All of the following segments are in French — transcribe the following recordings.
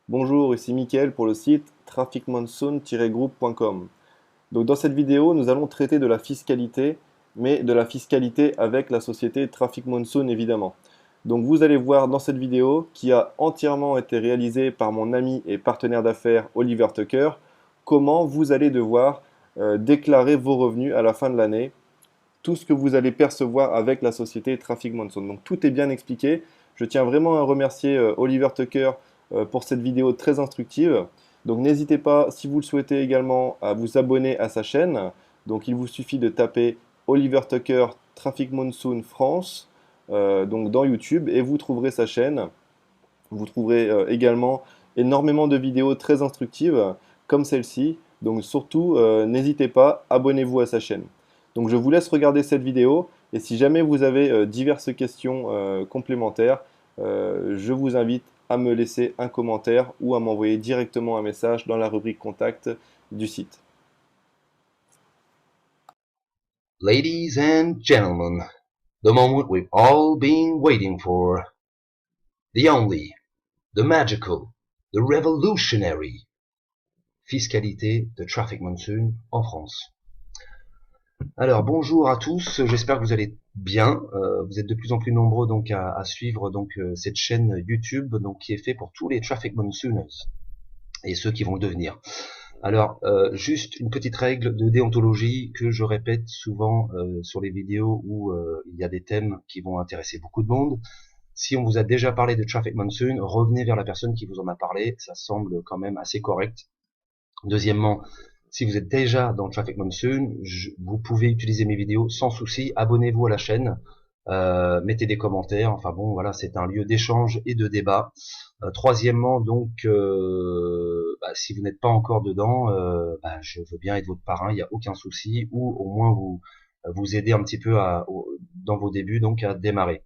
Bonjour, ici Mickaël pour le site trafficmonsoon-group.com. Donc dans cette vidéo, nous allons traiter de la fiscalité, mais de la fiscalité avec la société Traffic Monsoon évidemment. Donc vous allez voir dans cette vidéo, qui a entièrement été réalisée par mon ami et partenaire d'affaires Oliver Tucker, comment vous allez devoir déclarer vos revenus à la fin de l'année, tout ce que vous allez percevoir avec la société Traffic Monsoon. Donc tout est bien expliqué. Je tiens vraiment à remercier Oliver Tucker pour cette vidéo très instructive. Donc n'hésitez pas, si vous le souhaitez également, à vous abonner à sa chaîne. Donc il vous suffit de taper Oliver Tucker Traffic Monsoon France donc dans YouTube et vous trouverez sa chaîne. Vous trouverez également énormément de vidéos très instructives comme celle-ci. Donc surtout, n'hésitez pas, abonnez-vous à sa chaîne. Donc je vous laisse regarder cette vidéo et si jamais vous avez diverses questions complémentaires, je vous invite à me laisser un commentaire ou à m'envoyer directement un message dans la rubrique contact du site. Ladies and gentlemen, the moment we've all been waiting for. The only, the magical, the revolutionary fiscalité de Traffic Monsoon en France. Alors bonjour à tous, j'espère que vous allez bien. Vous êtes de plus en plus nombreux donc à suivre donc cette chaîne YouTube donc qui est fait pour tous les Traffic Monsooners et ceux qui vont le devenir. Alors, juste une petite règle de déontologie que je répète souvent sur les vidéos où il y a des thèmes qui vont intéresser beaucoup de monde. Si on vous a déjà parlé de Traffic Monsoon, revenez vers la personne qui vous en a parlé, ça semble quand même assez correct. Deuxièmement, si vous êtes déjà dans Traffic Monsoon, vous pouvez utiliser mes vidéos sans souci, abonnez-vous à la chaîne, mettez des commentaires, enfin bon voilà, c'est un lieu d'échange et de débat. Troisièmement, donc, si vous n'êtes pas encore dedans, je veux bien être votre parrain, il n'y a aucun souci, ou au moins vous aider un petit peu dans vos débuts, donc à démarrer.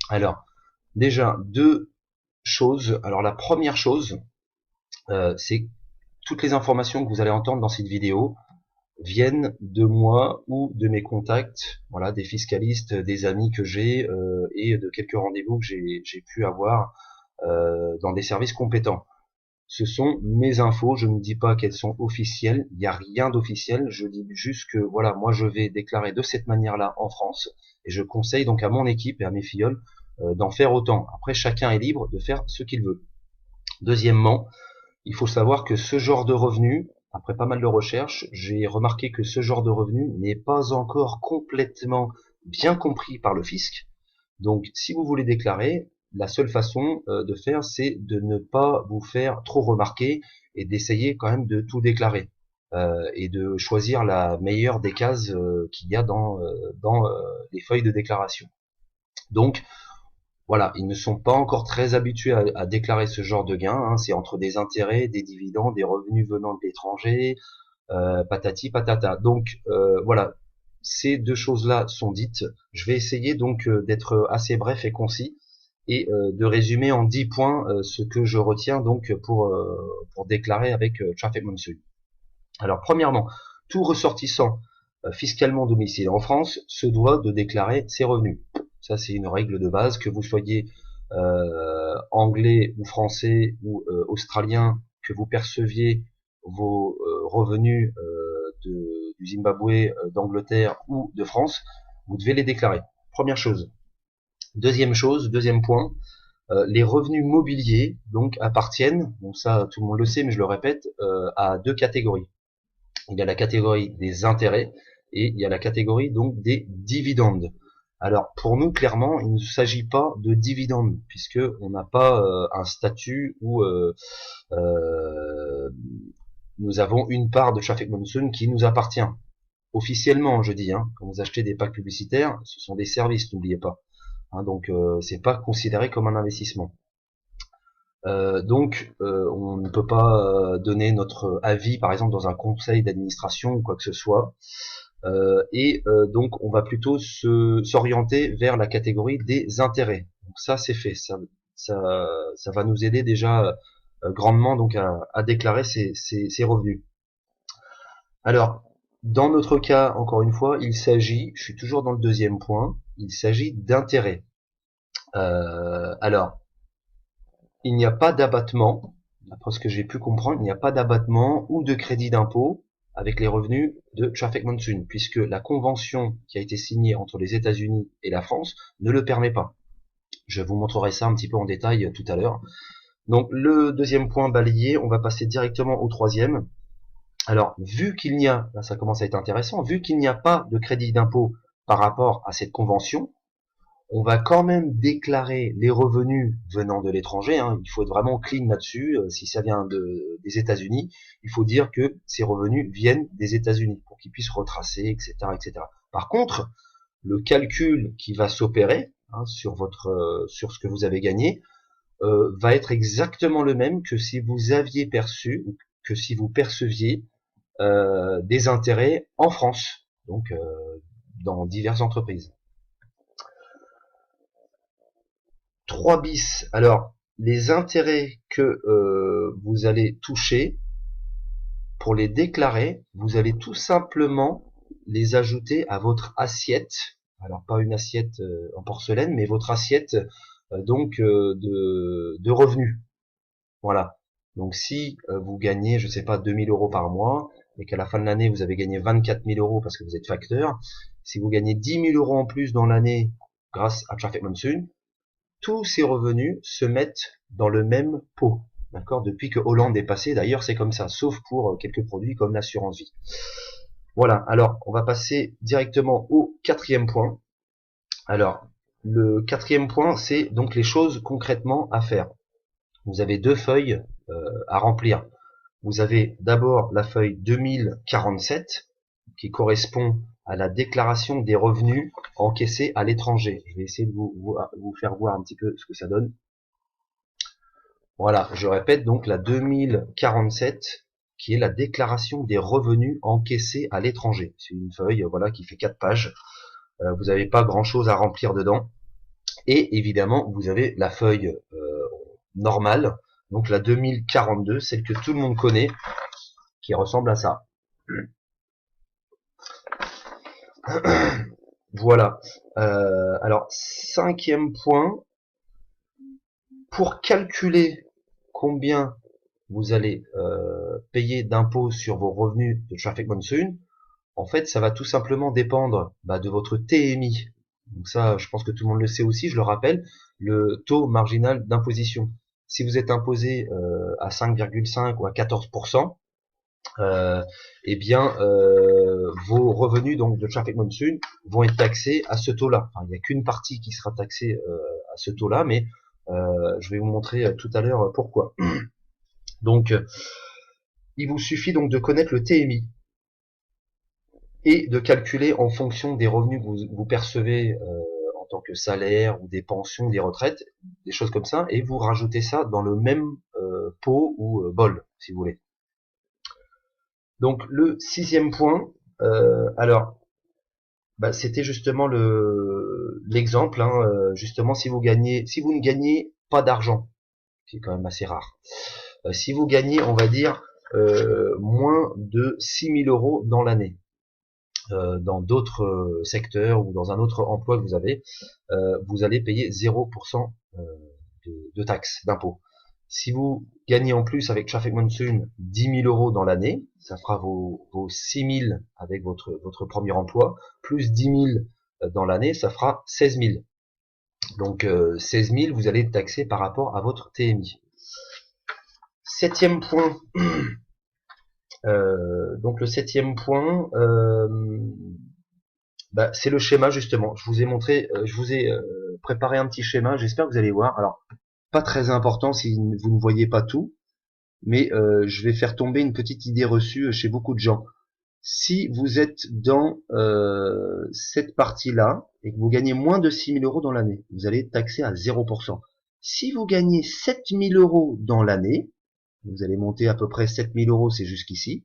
Alors, déjà, deux choses. Alors, la première chose, c'est toutes les informations que vous allez entendre dans cette vidéo viennent de moi ou de mes contacts, voilà, des fiscalistes, des amis que j'ai et de quelques rendez-vous que j'ai pu avoir dans des services compétents. Ce sont mes infos, je ne dis pas qu'elles sont officielles, il n'y a rien d'officiel, je dis juste que voilà, moi je vais déclarer de cette manière-là en France, et je conseille donc à mon équipe et à mes filleuls d'en faire autant. Après, chacun est libre de faire ce qu'il veut. Deuxièmement, il faut savoir que ce genre de revenu, après pas mal de recherches, j'ai remarqué que ce genre de revenu n'est pas encore complètement bien compris par le fisc. Donc, si vous voulez déclarer, la seule façon de faire, c'est de ne pas vous faire trop remarquer et d'essayer quand même de tout déclarer et de choisir la meilleure des cases qu'il y a dans les feuilles de déclaration. Donc, voilà, ils ne sont pas encore très habitués à déclarer ce genre de gains. Hein. C'est entre des intérêts, des dividendes, des revenus venant de l'étranger, patati patata. Donc voilà, ces deux choses-là sont dites. Je vais essayer donc d'être assez bref et concis et de résumer en 10 points ce que je retiens donc pour déclarer avec Traffic Monsoon. Alors premièrement, tout ressortissant fiscalement domicilié en France se doit de déclarer ses revenus. Ça c'est une règle de base, que vous soyez anglais ou français ou australien, que vous perceviez vos revenus du Zimbabwe, d'Angleterre ou de France, vous devez les déclarer. Première chose. Deuxième point, les revenus mobiliers donc appartiennent, donc ça tout le monde le sait mais je le répète, à deux catégories. Il y a la catégorie des intérêts et il y a la catégorie donc des dividendes. Alors pour nous clairement il ne s'agit pas de dividendes puisque on n'a pas un statut où nous avons une part de Traffic Monsoon qui nous appartient. Officiellement je dis, hein, quand vous achetez des packs publicitaires, ce sont des services, n'oubliez pas. Hein, donc c'est pas considéré comme un investissement. On ne peut pas donner notre avis par exemple dans un conseil d'administration ou quoi que ce soit. Donc on va plutôt s'orienter vers la catégorie des intérêts. Donc ça c'est fait, ça va nous aider déjà grandement donc à déclarer ces revenus. Alors dans notre cas, encore une fois, il s'agit, je suis toujours dans le deuxième point, il s'agit d'intérêts. Alors il n'y a pas d'abattement d'après ce que j'ai pu comprendre, il n'y a pas d'abattement ou de crédit d'impôt avec les revenus de Traffic Monsoon, puisque la convention qui a été signée entre les États-Unis et la France ne le permet pas. Je vous montrerai ça un petit peu en détail tout à l'heure. Donc le deuxième point balayé, on va passer directement au troisième. Alors, vu qu'il n'y a, là ça commence à être intéressant, vu qu'il n'y a pas de crédit d'impôt par rapport à cette convention, on va quand même déclarer les revenus venant de l'étranger. Hein. Il faut être vraiment clean là-dessus. Si ça vient des États-Unis, il faut dire que ces revenus viennent des États-Unis pour qu'ils puissent retracer, etc., etc. Par contre, le calcul qui va s'opérer sur sur ce que vous avez gagné va être exactement le même que si vous aviez perçu, que si vous perceviez des intérêts en France, donc dans diverses entreprises. 3 bis, alors les intérêts que vous allez toucher, pour les déclarer, vous allez tout simplement les ajouter à votre assiette, alors pas une assiette en porcelaine, mais votre assiette de revenus. Voilà. Donc si vous gagnez, je sais pas, 2000 € par mois, et qu'à la fin de l'année vous avez gagné 24 000 € parce que vous êtes facteur, si vous gagnez 10 000 € en plus dans l'année grâce à Traffic Monsoon, tous ces revenus se mettent dans le même pot. D'accord? Depuis que Hollande est passé, d'ailleurs c'est comme ça, sauf pour quelques produits comme l'assurance vie. Voilà, alors on va passer directement au quatrième point. Alors, le quatrième point, c'est donc les choses concrètement à faire. Vous avez deux feuilles à remplir. Vous avez d'abord la feuille 2047 qui correspond à la déclaration des revenus encaissés à l'étranger. Je vais essayer de vous faire voir un petit peu ce que ça donne. Voilà, je répète donc la 2047 qui est la déclaration des revenus encaissés à l'étranger. C'est une feuille voilà qui fait 4 pages. Vous n'avez pas grand chose à remplir dedans. Et évidemment, vous avez la feuille normale, donc la 2042, celle que tout le monde connaît, qui ressemble à ça. Voilà. Alors, cinquième point, pour calculer combien vous allez payer d'impôts sur vos revenus de Traffic Monsoon, en fait, ça va tout simplement dépendre de votre TMI. Donc ça, je pense que tout le monde le sait aussi, je le rappelle, le taux marginal d'imposition. Si vous êtes imposé à 5,5 ou à 14%, eh bien vos revenus donc de Traffic Monsoon vont être taxés à ce taux-là. Enfin, il n'y a qu'une partie qui sera taxée à ce taux-là, mais je vais vous montrer tout à l'heure pourquoi. Donc, il vous suffit donc de connaître le TMI et de calculer en fonction des revenus que vous percevez en tant que salaire ou des pensions, des retraites, des choses comme ça, et vous rajoutez ça dans le même pot ou bol, si vous voulez. Donc le sixième point, alors c'était justement l'exemple, justement si vous ne gagnez pas d'argent, qui est quand même assez rare. Si vous gagnez, on va dire, moins de 6 000 € dans l'année, dans d'autres secteurs ou dans un autre emploi que vous avez, vous allez payer 0% de taxes, d'impôts. Si vous gagnez en plus avec Traffic Monsoon 10 000 € dans l'année, ça fera vos 6 000 avec votre premier emploi, plus 10 000 dans l'année, ça fera 16 000. Donc 16 000, vous allez être taxé par rapport à votre TMI. Septième point, donc le septième point, c'est le schéma justement. Je vous ai montré, je vous ai préparé un petit schéma, j'espère que vous allez voir. Alors, pas très important si vous ne voyez pas tout, mais je vais faire tomber une petite idée reçue chez beaucoup de gens. Si vous êtes dans cette partie-là et que vous gagnez moins de 6 000 € dans l'année, vous allez être taxé à 0%. Si vous gagnez 7 000 € dans l'année, vous allez monter à peu près 7 000 €, c'est jusqu'ici,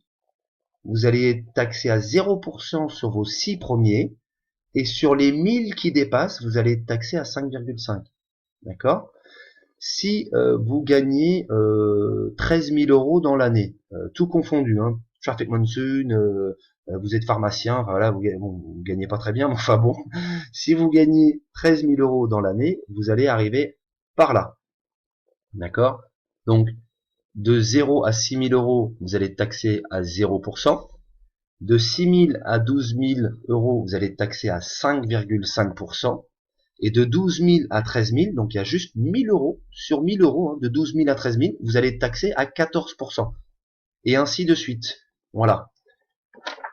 vous allez être taxé à 0% sur vos 6 premiers, et sur les 1000 qui dépassent, vous allez être taxé à 5,5. D'accord ? Si vous gagnez 13 000 € dans l'année, tout confondu, Traffic Monsoon, vous êtes pharmacien, enfin, voilà, vous gagnez pas très bien, mais enfin bon, si vous gagnez 13 000 € dans l'année, vous allez arriver par là. D'accord ? Donc, De 0 à 6 000 euros, vous allez être taxé à 0%. De 6 000 à 12 000 euros, vous allez être taxé à 5,5%. Et de 12 000 à 13 000, donc il y a juste 1 000 euros, sur 1 000 euros, hein, de 12 000 à 13 000, vous allez être taxé à 14%. Et ainsi de suite. Voilà.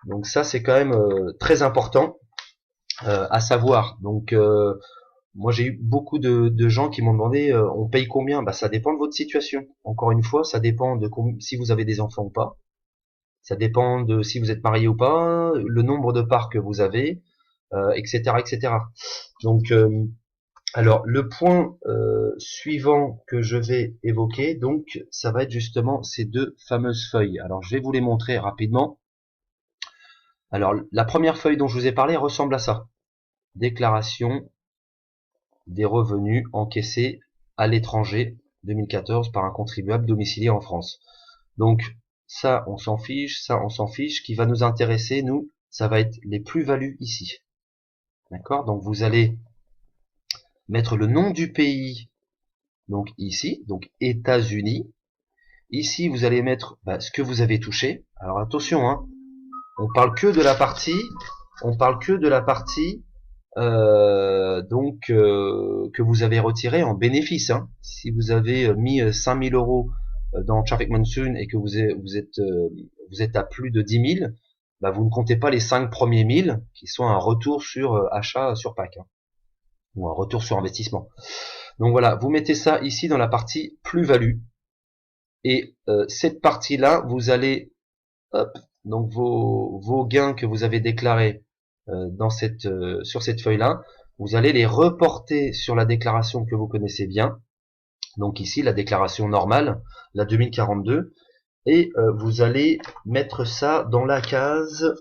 Donc ça, c'est quand même très important à savoir. Donc moi, j'ai eu beaucoup de gens qui m'ont demandé, on paye combien? Bah, ça dépend de votre situation. Encore une fois, ça dépend de si vous avez des enfants ou pas. Ça dépend de si vous êtes marié ou pas, le nombre de parts que vous avez, etc., etc. Donc, alors le point suivant que je vais évoquer, donc, ça va être justement ces deux fameuses feuilles. Alors, je vais vous les montrer rapidement. Alors, la première feuille dont je vous ai parlé ressemble à ça. Déclaration des revenus encaissés à l'étranger 2014 par un contribuable domicilié en France. Donc, ça, on s'en fiche, ça, on s'en fiche. Ce qui va nous intéresser, nous, ça va être les plus-values ici. D'accord? Donc, vous allez mettre le nom du pays, donc ici, donc États-Unis. Ici, vous allez mettre ce que vous avez touché. Alors, attention, hein, on parle que de la partie, que vous avez retiré en bénéfice. Hein. Si vous avez mis 5 000 euros dans Traffic Monsoon et que vous êtes à plus de 10 000, bah vous ne comptez pas les 5 premiers 1000 qui sont un retour sur achat sur pack, hein, ou un retour sur investissement. Donc voilà, vous mettez ça ici dans la partie plus-value. Et cette partie-là, vous allez, hop, donc vos gains que vous avez déclarés sur cette feuille-là, vous allez les reporter sur la déclaration que vous connaissez bien. Donc ici, la déclaration normale, la 2042, et vous allez mettre ça dans la case.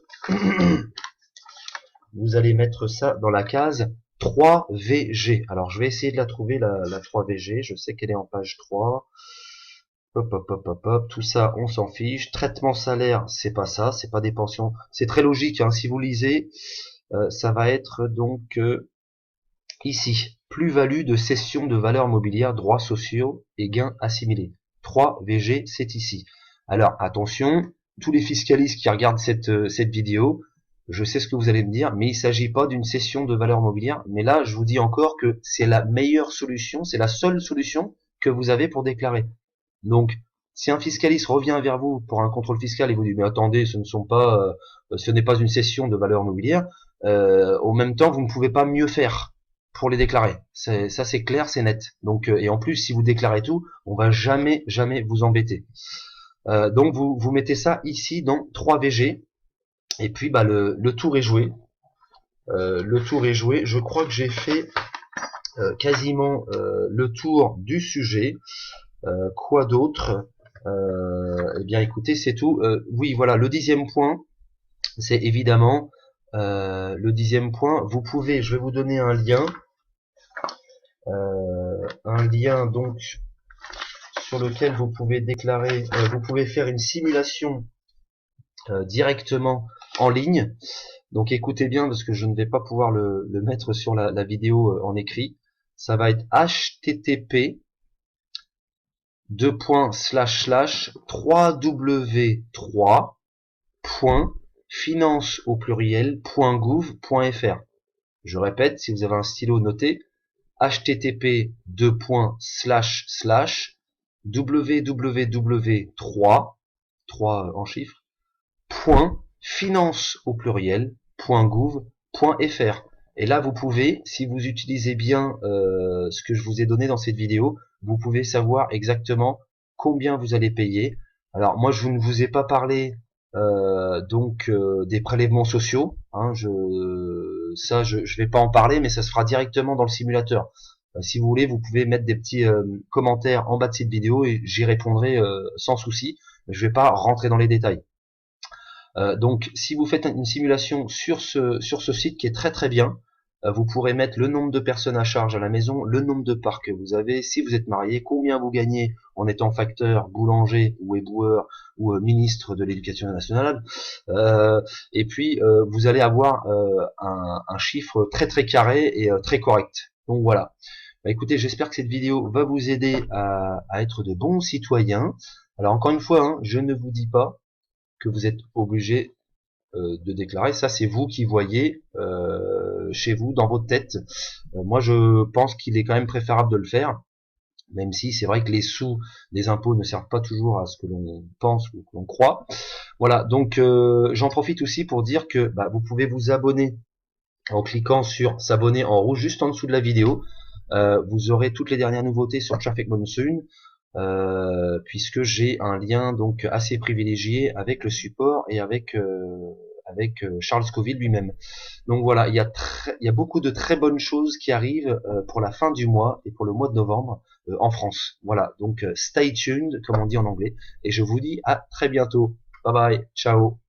Vous allez mettre ça dans la case 3VG. Alors je vais essayer de la trouver, la 3VG. Je sais qu'elle est en page 3. Hop, hop, hop, hop, hop. Tout ça, on s'en fiche. Traitement salaire, c'est pas ça, c'est pas des pensions. C'est très logique, hein. Si vous lisez, ça va être donc ici, plus-value de cession de valeurs mobilières, droits sociaux et gains assimilés. 3VG, c'est ici. Alors attention, tous les fiscalistes qui regardent cette vidéo, je sais ce que vous allez me dire, mais il ne s'agit pas d'une cession de valeurs mobilières. Mais là, je vous dis encore que c'est la meilleure solution, c'est la seule solution que vous avez pour déclarer. Donc, si un fiscaliste revient vers vous pour un contrôle fiscal et vous dit mais attendez, ce n'est pas une cession de valeur mobilière, en même temps vous ne pouvez pas mieux faire pour les déclarer. Ça c'est clair, c'est net. Donc et en plus si vous déclarez tout, on va jamais vous embêter. Donc vous mettez ça ici dans 3VG et puis le tour est joué. Le tour est joué. Je crois que j'ai fait quasiment le tour du sujet. Quoi d'autre? Eh bien écoutez, c'est tout. Oui, voilà, le 10e point, c'est évidemment le 10e point. Vous pouvez, je vais vous donner un lien donc sur lequel vous pouvez déclarer, vous pouvez faire une simulation directement en ligne. Donc écoutez bien parce que je ne vais pas pouvoir le mettre sur la vidéo en écrit. Ça va être http www.finance au pluriel.gouv.fr. Je répète, si vous avez un stylo noté, http www.3 en chiffres .finance au pluriel.gouv.fr. Et là, vous pouvez, si vous utilisez bien ce que je vous ai donné dans cette vidéo, vous pouvez savoir exactement combien vous allez payer. Alors moi, je ne vous ai pas parlé des prélèvements sociaux. Hein, je vais pas en parler, mais ça se fera directement dans le simulateur. Si vous voulez, vous pouvez mettre des petits commentaires en bas de cette vidéo et j'y répondrai sans souci. Je vais pas rentrer dans les détails. Donc, si vous faites une simulation sur ce site qui est très très bien, vous pourrez mettre le nombre de personnes à charge à la maison, le nombre de parts que vous avez, si vous êtes marié, combien vous gagnez en étant facteur, boulanger ou éboueur ou ministre de l'Éducation nationale, et puis vous allez avoir un chiffre très très carré et très correct. Donc voilà. Bah, écoutez, j'espère que cette vidéo va vous aider à être de bons citoyens. Alors encore une fois, hein, je ne vous dis pas que vous êtes obligé de déclarer. Ça, c'est vous qui voyez chez vous, dans votre tête. Moi, je pense qu'il est quand même préférable de le faire, même si c'est vrai que les sous des impôts ne servent pas toujours à ce que l'on pense ou que l'on croit. Voilà, donc j'en profite aussi pour dire que bah, vous pouvez vous abonner en cliquant sur s'abonner en rouge juste en dessous de la vidéo. Vous aurez toutes les dernières nouveautés sur Traffic Monsoon, puisque j'ai un lien donc assez privilégié avec le support et avec Charles Scofield lui-même. Donc voilà, il y a beaucoup de très bonnes choses qui arrivent pour la fin du mois et pour le mois de novembre en France. Voilà, donc stay tuned, comme on dit en anglais, et je vous dis à très bientôt. Bye bye, ciao.